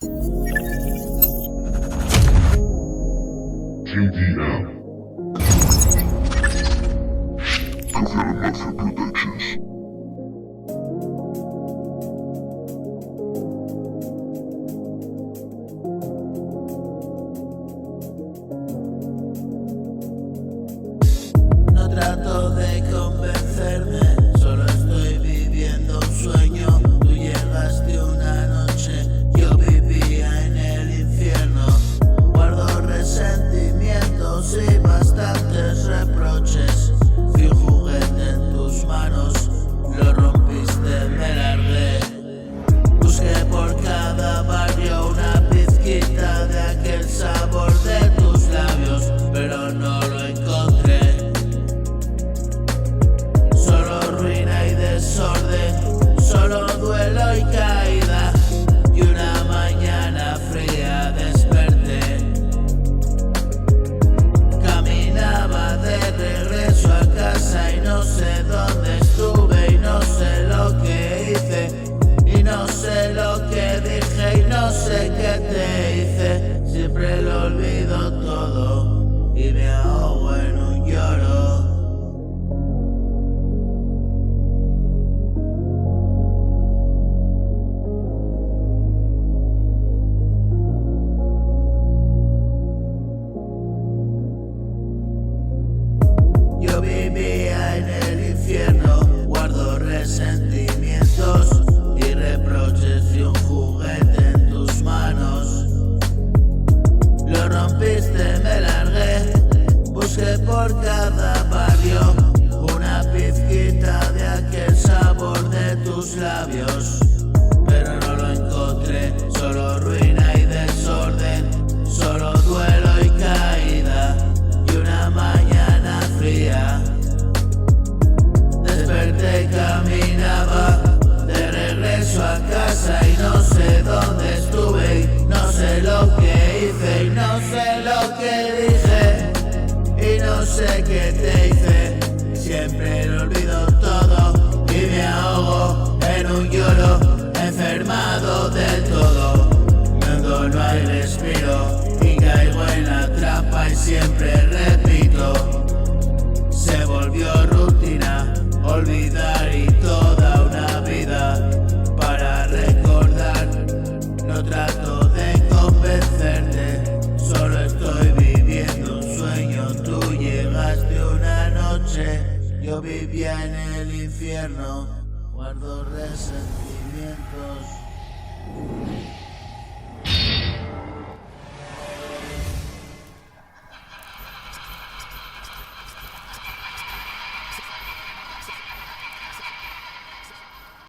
JDM. Covalent Mafia Productions. No trato de convencerme, solo estoy viviendo un sueño. Tú llegaste una noche, yo vivía en el infierno. Guardo resentimientos y bastantes reproches. Fui un juguete en tus manos, lo rompiste, me largué. Busqué por cada barrio una pizquita de aquel sabor de tus labios, pero no lo encontré. Solo ruina y desorden, solo duelo y caída. Y una mañana fría desperté. Caminaba de regreso a casa y no sé dónde estuve y no sé lo que hice. Y no sé lo que dije y no sé qué te hice. Siempre lo olvido todo y me ahogo en un lloro. Yo vivía en el infierno, guardo resentimientos y reproches y un juguete en tus manos. Lo rompiste, me largué, busqué por cada barrio una pizquita de aquel sabor de tus labios, pero no lo encontré. Solo ruina y desorden, solo duelo y caída. Y una mañana fría desperté y caminaba de regreso a casa y no sé dónde estuve y no sé lo que hice y no sé lo que dije y no sé qué te hice. Siempre lo olvido todo y me ahogo en un lloro, enfermado del todo. Cuando no hay respiro y caigo en la trampa y siempre repito. Se volvió rutina, olvidar y toda una vida para recordar. No trato de convencerte, solo estoy viviendo un sueño. Tú llegaste una noche, yo vivía en el infierno. Guardo resentimientos.